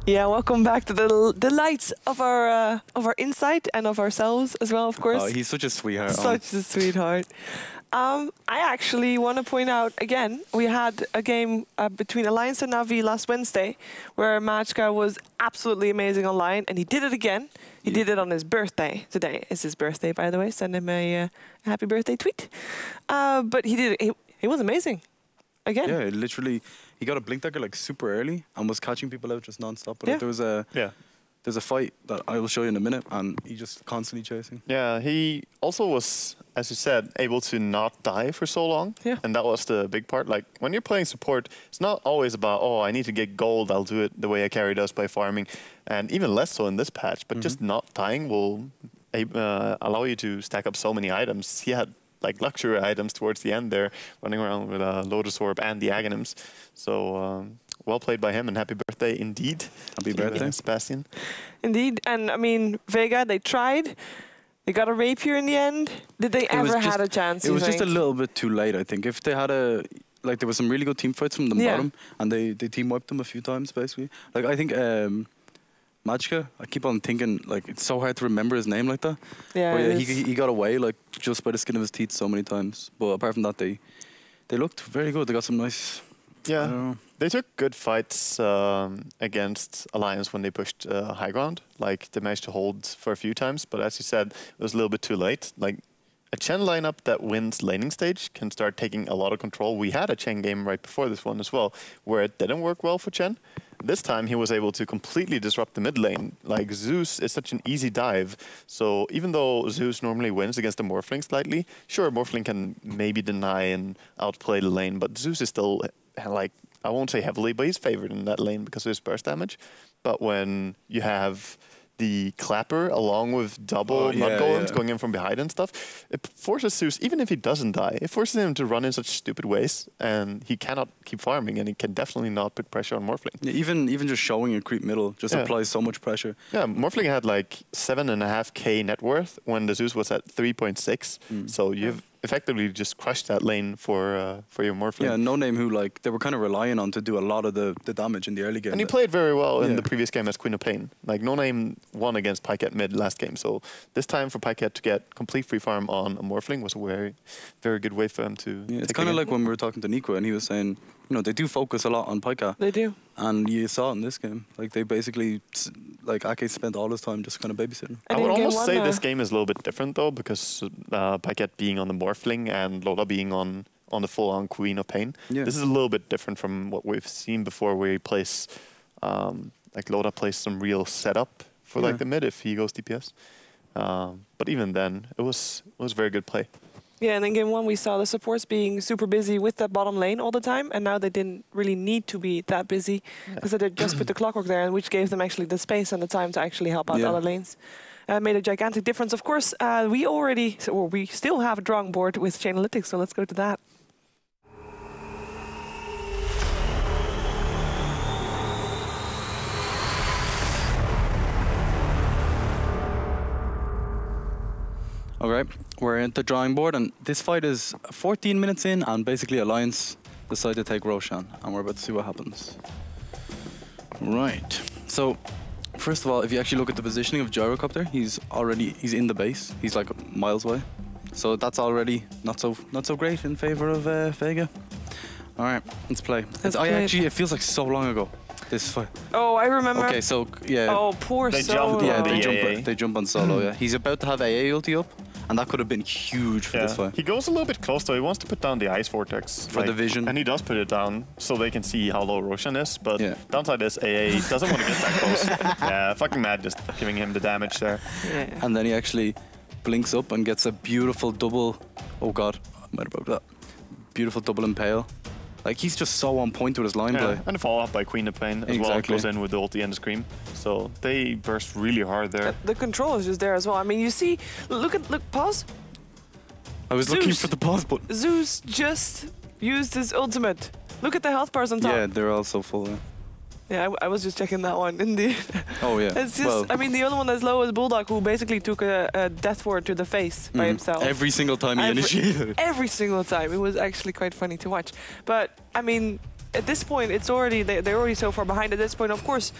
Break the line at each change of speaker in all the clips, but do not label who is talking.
Yeah, welcome back to the lights of our insight and of ourselves as well, of course.
Oh, he's such a sweetheart.
Such a sweetheart. I actually want to point out again, we had a game between Alliance and Navi last Wednesday where Majka was absolutely amazing online, and he did it again. He did it on his birthday. Today is his birthday, by the way. Send him a happy birthday tweet. But he did it. He was amazing. Again.
Yeah, literally, he got a blink dagger like super early and was catching people out just non-stop. But like, there's a fight that I will show you in a minute, and he just constantly chasing.
Yeah, he also was, as you said, able to not die for so long.
Yeah.
And that was the big part. Like, when you're playing support, it's not always about, oh, I need to get gold, I'll do it the way a carry does by farming. And even less so in this patch, but just not dying will allow you to stack up so many items. He had like luxury items towards the end there, running around with a Lotus Orb and the Aghanims. So well played by him, and happy birthday indeed.
Happy birthday,
Sebastian.
Indeed, and I mean, Vega, they tried. They got a rapier in the end. Did they ever had a chance?
It was just a little bit too late, I think. If they had like, there was some really good team fights from the bottom, and they team wiped them a few times, basically. Like, I think Majka, I keep on thinking, like, it's so hard to remember his name like that.
Yeah,
but yeah, he got away, like, just by the skin of his teeth so many times. But apart from that, they looked very good. They got some nice...
Yeah, they took good fights against Alliance when they pushed high ground. Like, they managed to hold for a few times, but as you said, it was a little bit too late. Like, a Chen lineup that wins laning stage can start taking a lot of control. We had a Chen game right before this one as well, where it didn't work well for Chen. This time he was able to completely disrupt the mid lane. Like, Zeus is such an easy dive. So even though Zeus normally wins against the Morphling slightly, sure, Morphling can maybe deny and outplay the lane, but Zeus is still, like, I won't say heavily, but he's favored in that lane because of his burst damage. But when you have the Clapper along with double mud golems going in from behind and stuff, it forces Zeus, even if he doesn't die, it forces him to run in such stupid ways, and he cannot keep farming, and he can definitely not put pressure on Morphling.
Yeah, even just showing a creep middle just applies so much pressure.
Yeah, Morphling had like 7.5k net worth when the Zeus was at 3.6, so you've effectively just crushed that lane for your Morphling.
Yeah, No Name, who like they were kind of relying on to do a lot of the damage in the early game.
And he played very well in the previous game as Queen of Pain. Like, No Name won against Pycat mid last game, so this time for Pycat to get complete free farm on a Morphling was a very, very good way for him to
it's kind of like when we were talking to Nico, and he was saying, you know, they do focus a lot on Pycat.
They do.
And you saw it in this game. Like, they basically, like, Ake spent all his time just kind of babysitting.
I would almost say this game is a little bit different, though, because Pycat being on the Morphling and Lola being on the full-on Queen of Pain. Yeah. This is a little bit different from what we've seen before, where he plays, like, Lola plays some real setup for, like, the mid if he goes DPS. But even then, it was very good play.
Yeah, and in game one we saw the supports being super busy with that bottom lane all the time, and now they didn't really need to be that busy because they just put the clockwork there, which gave them actually the space and the time to actually help out other lanes. Made a gigantic difference. Of course, we still have a drawing board with Chainalytics, so let's go to that.
Alright, we're at the drawing board, and this fight is 14 minutes in, and basically Alliance decide to take Roshan, and we're about to see what happens. Right, so first of all, if you actually look at the positioning of Gyrocopter, he's in the base. He's like miles away, so that's already not so great in favor of Vega. Alright, let's play. It feels like so long ago. This fight.
Oh, I remember.
Okay, so yeah.
Oh, poor Solo.
Yeah, they jump on Solo. Yeah, he's about to have AA ulti up, and that could have been huge for this fight.
He goes a little bit close though. He wants to put down the Ice Vortex
for the vision,
and he does put it down so they can see how low Roshan is. But downside is AA doesn't want to get that close. Yeah, fucking mad, just giving him the damage there.
Yeah.
And then he actually blinks up and gets a beautiful double. Oh god, I might have broke that. Beautiful double impale. Like, he's just so on point with his line play.
And a follow-up by Queen of Pain as well. Goes in with the ulti and the Scream. So they burst really hard there.
The control is just there as well. I mean, you see, look, pause.
I was looking for the pause button.
Zeus just used his ultimate. Look at the health bars on top.
Yeah, they're all so full.
Yeah, I was just checking that one, indeed.
Oh, yeah.
It's just, I mean, the only one that's low is Bulldog, who basically took a death ward to the face by himself.
Every single time he initiated.
Every single time. It was actually quite funny to watch. But, I mean, at this point, it's already they're already so far behind. At this point, of course,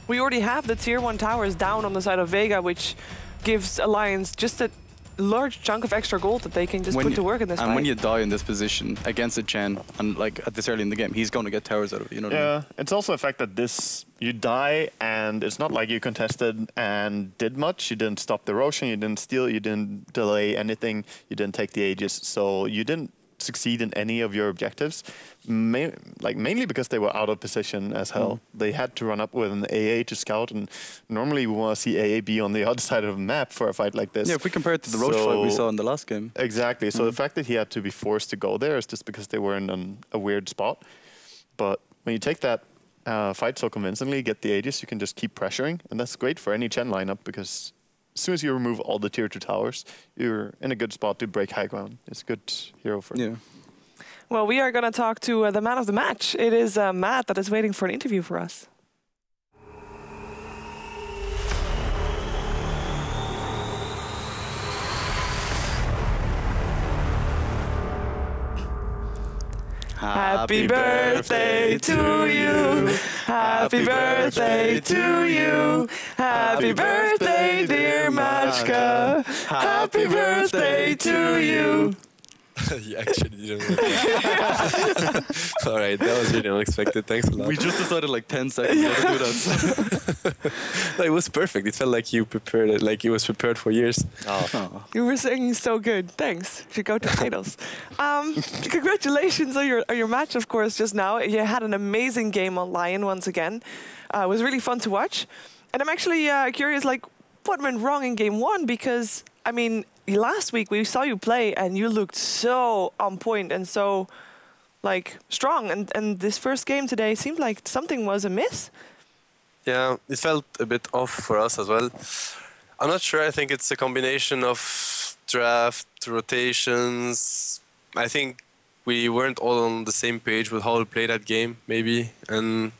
We already have the tier 1 towers down on the side of Vega, which gives Alliance just a large chunk of extra gold that they can just put to work in this fight.
And when you die in this position against a Chen, and like at this early in the game, he's going to get towers out of it, you know what I mean?
It's also the fact that you die, and it's not like you contested and did much. You didn't stop the Roshan, you didn't steal, you didn't delay anything, you didn't take the Aegis, so you didn't succeed in any of your objectives, mainly because they were out of position as hell. They had to run up with an AA to scout, and normally we want to see AA be on the other side of the map for a fight like this.
Yeah, if we compare it to the Roach fight we saw in the last game.
Exactly, so the fact that he had to be forced to go there is just because they were in a weird spot. But when you take that fight so convincingly, get the Aegis, you can just keep pressuring, and that's great for any Chen lineup, because as soon as you remove all the tier 2 towers, you're in a good spot to break high ground. It's a good hero for
Yeah.
Well, we are going to talk to the man of the match. It is Matt that is waiting for an interview for us. Happy birthday to you. Happy birthday to you. Happy birthday, dear Machka. Happy birthday to you.
You actually didn't. All right, that was really unexpected. Thanks a lot.
We just decided like 10 seconds ago to do that.
No, it was perfect. It felt like you prepared it, like it was prepared for years.
Oh.
You were singing so good. Thanks. You should go to Idols. Congratulations on your match, of course, just now. You had an amazing game on Lion once again. It was really fun to watch. And I'm actually curious, like, what went wrong in game 1? Because, I mean, last week we saw you play and you looked so on point and so like strong, and this first game today seemed like something was amiss.
Yeah, it felt a bit off for us as well. I'm not sure. I think it's a combination of draft, rotations. I think we weren't all on the same page with how to play that game, maybe. And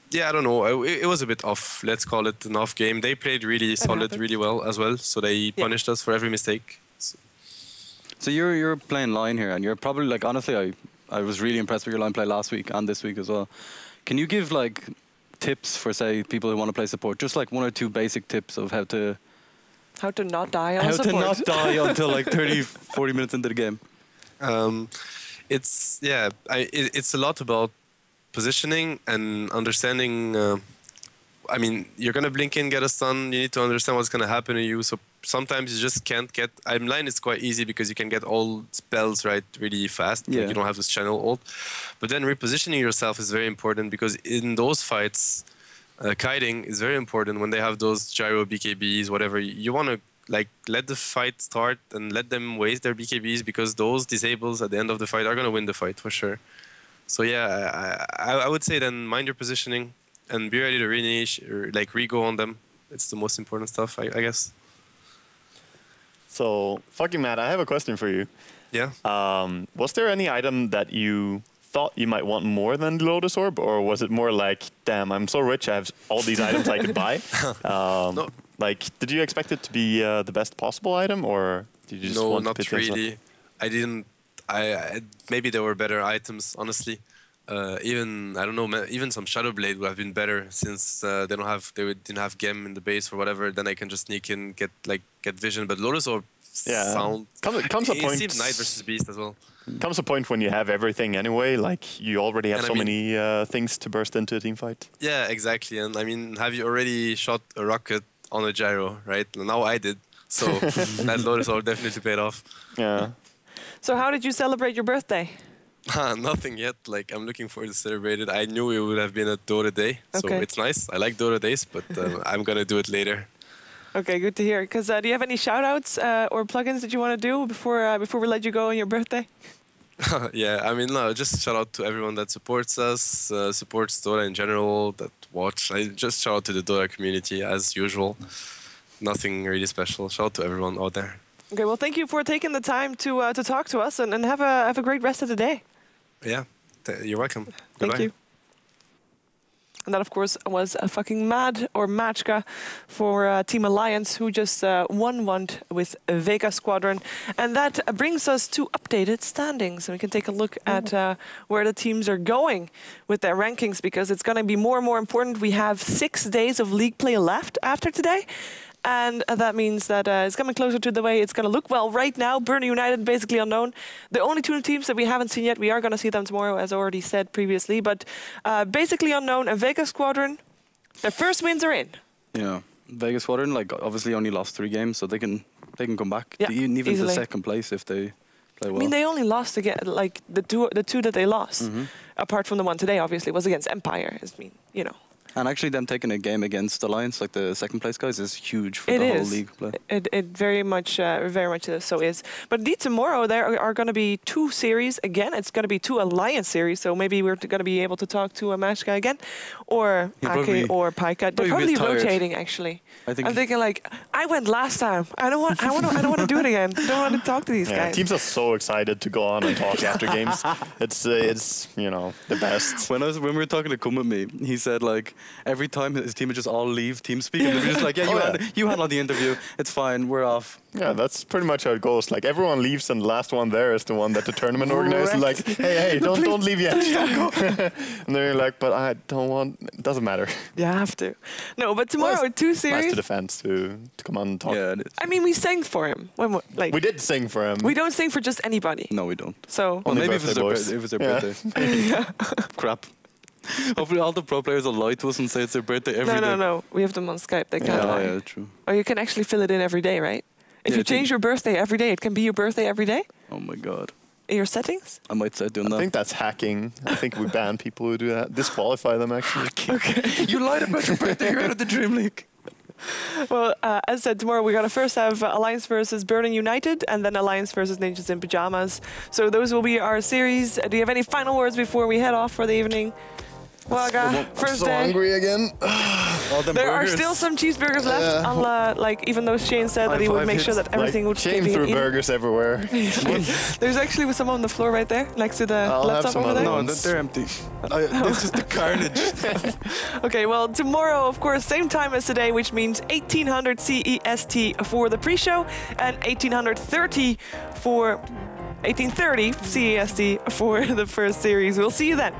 yeah, I don't know. It was a bit off. Let's call it an off game. They played really solid, really well as well. So they punished us for every mistake.
So you're playing line here, and you're probably like, honestly, I was really impressed with your line play last week and this week as well. Can you give like tips for, say, people who want to play support? Just like 1 or 2 basic tips of how to
not die on support.
How to not die until like 30, 40 minutes into the game.
It's a lot about positioning and understanding. I mean, you're gonna blink in, get a stun. You need to understand what's gonna happen to you. So sometimes you just can't get. Line is quite easy because you can get all spells right really fast.
Yeah.
Like you don't have this channel ult. But then repositioning yourself is very important, because in those fights, kiting is very important. When they have those gyro BKBs, whatever, you want to like let the fight start and let them waste their BKBs, because those disables at the end of the fight are gonna win the fight for sure. So yeah, I would say then mind your positioning and be ready to re-niche or like re-go on them. It's the most important stuff, I guess.
So, fucking Matt, I have a question for you.
Yeah.
Was there any item that you thought you might want more than the Lotus Orb, or was it more like, damn, I'm so rich, I have all these items I could buy?
No.
Like, did you expect it to be the best possible item, or did you just
No,
want to
not
pick this up?
really. I didn't. Maybe there were better items, honestly. Even I don't know. Even some Shadow Blade would have been better, since they didn't have Gem in the base or whatever. Then I can just sneak in, get vision. But Lotus Orb sound.
Comes a point.
It seems Knight versus Beast as well.
Comes a point when you have everything anyway. Like you already have many things to burst into a team fight.
Yeah, exactly. And I mean, have you already shot a rocket on a gyro? Right now I did. So that Lotus Orb definitely paid off.
Yeah.
So how did you celebrate your birthday?
Nothing yet. Like, I'm looking forward to celebrate it. I knew it would have been a Dota day, so it's nice. I like Dota days, but I'm gonna do it later. Okay,
good to hear. Because do you have any shout-outs or plugins that you want to do before we let you go on your birthday?
Yeah, I mean, no, just shout out to everyone that supports us, supports Dota in general, that watch. I just shout out to the Dota community as usual. Nothing really special. Shout out to everyone out there.
Okay, well, thank you for taking the time to talk to us, and have a great rest of the day.
Yeah, you're welcome.
Thank
Goodbye.
you. And that, of course, was a fucking mad or matchka for Team Alliance, who just won one with Vega Squadron. And that brings us to updated standings. And we can take a look at where the teams are going with their rankings, because it's going to be more and more important. We have 6 days of league play left after today. And that means that it's coming closer to the way it's going to look. Well, right now, Burner United, basically unknown. The only 2 teams that we haven't seen yet, we are going to see them tomorrow, as already said previously. But basically unknown, and Vega Squadron, their first wins are in.
Yeah, Vega Squadron, like, obviously only lost 3 games, so they can come back.
Yeah,
even
easily.
to second place if they play well.
I mean, they only lost again, like the two that they lost, apart from the one today, obviously, was against Empire. I mean, you know.
And actually, them taking a game against Alliance, like the second place guys, is huge for the whole league play.
It very much so is. But indeed, tomorrow there are going to be 2 series again. It's going to be 2 Alliance series, so maybe we're going to be able to talk to a Mashka again, or Ake or Paika. They're probably rotating, actually. I'm thinking like, I went last time. I don't want to do it again. I don't want to talk to these guys.
Teams are so excited to go on and talk after games. It's you know, the best.
When we were talking to Come With Me, he said like every time his team would just all leave TeamSpeak, and they're just like, you had on the interview. It's fine. We're off.
Yeah, that's pretty much how it goes. Like, everyone leaves, and the last one there is the one that the tournament organizes. Like, hey, don't leave yet. And they're like, but I don't want. It doesn't matter.
You have to. No, but tomorrow 2 series.
Nice to the fans to come on and talk.
Yeah, it is.
I mean, we sang for him.
We did sing for him.
We don't sing for just anybody.
No, we don't.
So
well, maybe if it was their birthday. Crap. Hopefully all the pro players will lie to us and say it's their birthday every day.
No. We have them on Skype. They can't lie.
Yeah, true.
Or you can actually fill it in every day, right? If you change your birthday every day, it can be your birthday every day?
Oh my god.
In your settings?
I might start doing that.
I think that's hacking. I think we ban people who do that. Disqualify them, actually.
Okay.
You lied about your birthday. You're out of the DreamLeague.
Well, as said, tomorrow we're going to first have Alliance versus Burning United, and then Alliance versus Ninjas in Pyjamas. So those will be our series. Do you have any final words before we head off for the evening? Waga, first day.
I'm so hungry again.
There are still some cheeseburgers left. Like, even though Shane said that he would make sure that everything would
Shane
be
threw
eaten.
burgers everywhere.
There's actually some on the floor right there, next to the laptop over there.
No, they're empty. This is the carnage.
Okay, well, tomorrow, of course, same time as today, which means 1800 CEST for the pre-show and 1830 CEST for the first series. We'll see you then.